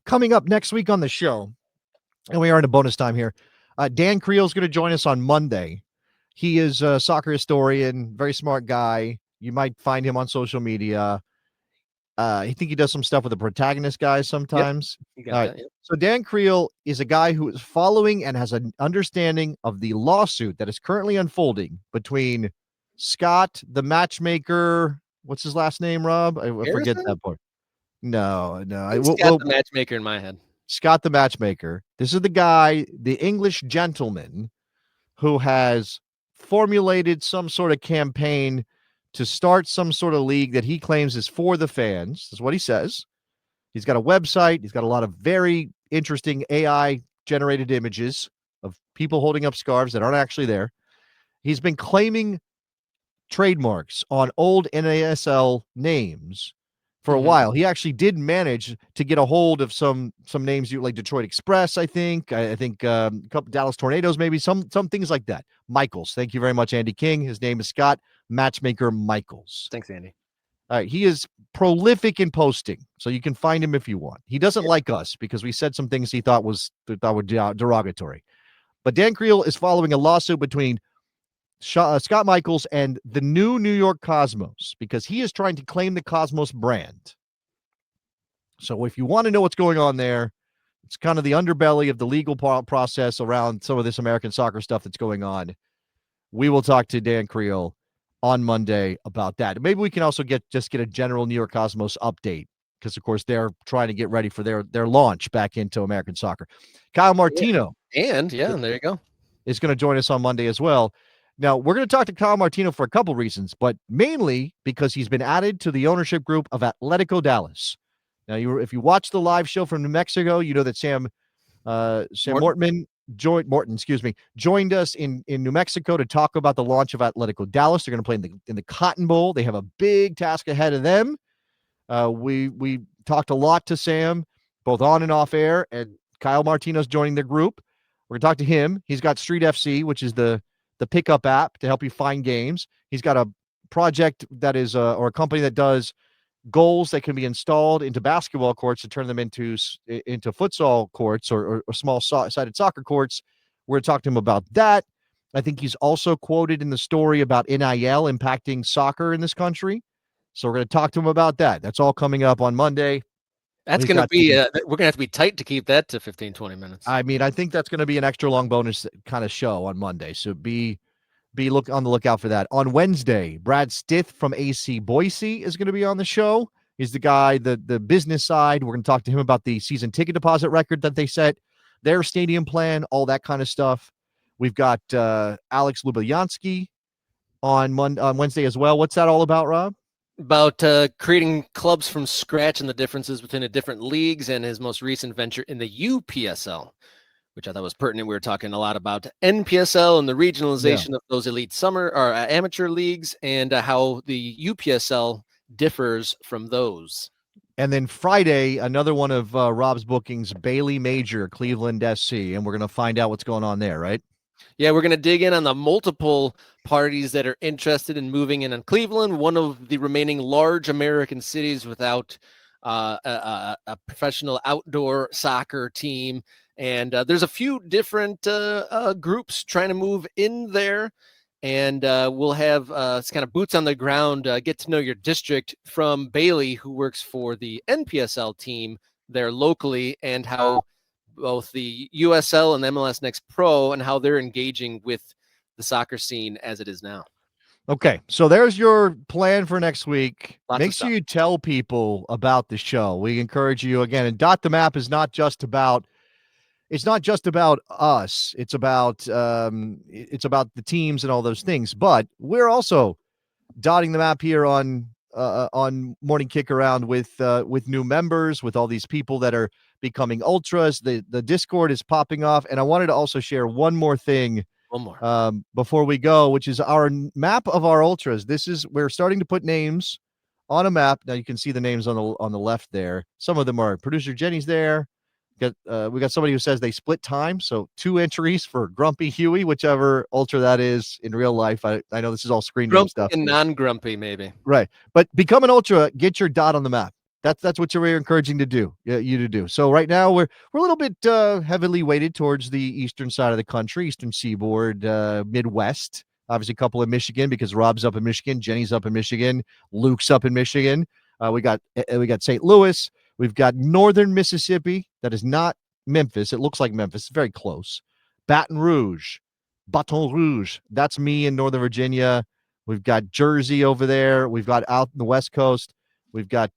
Coming up next week on the show, and we are in a bonus time here, Dan Creel is going to join us on Monday. He is a soccer historian, very smart guy. You might find him on social media. I think he does some stuff with the protagonist guys Yep, sometimes. you All got right. that. Yep. So Dan Creel is a guy who is following and has an understanding of the lawsuit that is currently unfolding between Scott, the matchmaker. What's his last name, Rob? I forget Harrison? that part. No, no. I think Scott's the matchmaker in my head. Scott, the matchmaker. This is the guy, the English gentleman, who has formulated some sort of campaign to start some sort of league that he claims is for the fans. That's what he says. He's got a website. He's got a lot of very interesting AI generated images of people holding up scarves that aren't actually there. He's been claiming trademarks on old NASL names for a while. He actually did manage to get a hold of some names like Detroit Express, I think. I think a couple Dallas Tornadoes, maybe some things like that. Michaels. Thank you very much, Andy King. His name is Scott Matchmaker Michaels. Thanks, Andy. All right, he is prolific in posting, so you can find him if you want. He doesn't like us because we said some things he thought were derogatory. But Dan Creel is following a lawsuit between Scott Michaels and the new New York Cosmos because he is trying to claim the Cosmos brand. So if you want to know what's going on there, it's kind of the underbelly of the legal process around some of this American soccer stuff that's going on. We will talk to Dan Creel on Monday about that. Maybe we can also get a general New York Cosmos update because, of course, they're trying to get ready for their launch back into American soccer. Kyle Martino. And there you go. Is going to join us on Monday as well. Now, we're going to talk to Kyle Martino for a couple reasons, but mainly because he's been added to the ownership group of Atletico Dallas. Now, if you watch the live show from New Mexico, you know that Sam Morton joined us in New Mexico to talk about the launch of Atletico Dallas. They're going to play in the Cotton Bowl. They have a big task ahead of them. We talked a lot to Sam, both on and off air, and Kyle Martino's joining the group. We're going to talk to him. He's got Street FC, which is the pickup app to help you find games. He's got a project that is or a company that does goals that can be installed into basketball courts to turn them into futsal courts or small sided soccer courts. We're going to talk to him about that. I think he's also quoted in the story about NIL impacting soccer in this country. So we're going to talk to him about that. That's all coming up on Monday. That's going to be, we're going to have to be tight to keep that to 15, 20 minutes. I mean, I think that's going to be an extra long bonus kind of show on Monday. So be on the lookout for that. On Wednesday, Brad Stith from AC Boise is going to be on the show. He's the guy, the business side. We're going to talk to him about the season ticket deposit record that they set, their stadium plan, all that kind of stuff. We've got Alex Lubelyansky on Wednesday as well. What's that all about, Rob? About creating clubs from scratch and the differences between the different leagues and his most recent venture in the UPSL, which I thought was pertinent. We were talking a lot about NPSL and the regionalization of those elite summer or amateur leagues and how the UPSL differs from those. And then Friday, another one of Rob's bookings, Bailey Major, Cleveland SC, and we're going to find out what's going on there, right? Yeah, we're going to dig in on the multiple parties that are interested in moving in on Cleveland, one of the remaining large American cities without a professional outdoor soccer team. And there's a few different groups trying to move in there. And we'll have kind of boots on the ground, get to know your district from Bailey, who works for the NPSL team there locally, and how both the USL and MLS Next Pro and how they're engaging with the soccer scene as it is now. Okay, so there's your plan for next week. Make sure Stuff. you tell people about the show. We encourage you again. And Dot the Map is not just about us. It's about the teams and all those things. But we're also dotting the map here on Morning Kickaround with new members, with all these people that are becoming ultras. The Discord is popping off, and I wanted to also share one more thing. Before we go, which is our map of our ultras. We're starting to put names on a map. Now you can see the names on the left there. Some of them are producer Jenny's there. We got somebody who says they split time, so 2 entries for Grumpy Huey, whichever ultra that is in real life. I know this is all screen name stuff. And non-grumpy, maybe. Right. But become an ultra, get your dot on the map. That's what you're encouraging to do, you to do. So right now we're a little bit heavily weighted towards the eastern side of the country, eastern seaboard, Midwest. Obviously, a couple in Michigan because Rob's up in Michigan, Jenny's up in Michigan, Luke's up in Michigan. We got St. Louis. We've got northern Mississippi. That is not Memphis. It looks like Memphis. It's very close. Baton Rouge, Baton Rouge. That's me in Northern Virginia. We've got Jersey over there. We've got out in the West Coast. We've got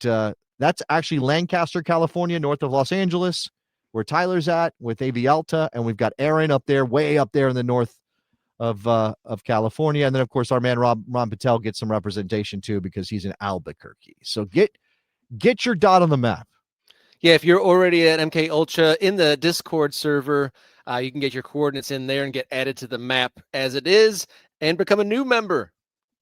that's actually Lancaster, California, north of Los Angeles, where Tyler's at with AV Alta, and we've got Aaron up there, way up there in the north of California, and then of course our man Ron Patel gets some representation too because he's in Albuquerque. So get your dot on the map. Yeah, if you're already at MK Ultra in the Discord server, you can get your coordinates in there and get added to the map as it is, and become a new member.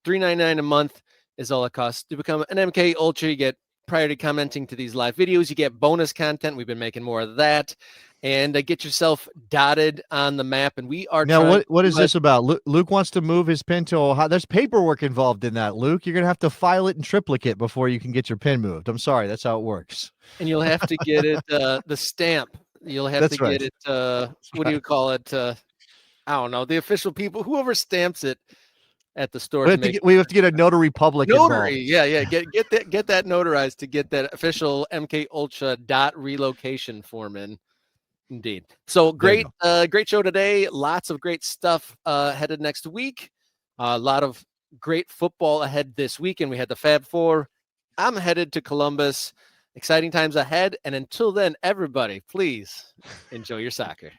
$3.99 a month is all it costs to become an MK Ultra. You get priority commenting to these live videos. You get bonus content. We've been making more of that. And get yourself dotted on the map. And we are now. What is this about? Luke wants to move his pin to Ohio. There's paperwork involved in that, Luke. You're gonna have to file it in triplicate before you can get your pin moved. I'm sorry, that's how it works. And you'll have to get it the stamp. You'll have That's to right. get it. What do you call it? I don't know. The official people, whoever stamps it at the store. We have to get a notary public involved. Yeah. Get that notarized to get that official MK Ultra relocation form in. Indeed. So great show today. Lots of great stuff headed next week. A lot of great football ahead this weekend. We had the Fab Four. I'm headed to Columbus. Exciting times ahead. And until then, everybody, please enjoy your soccer.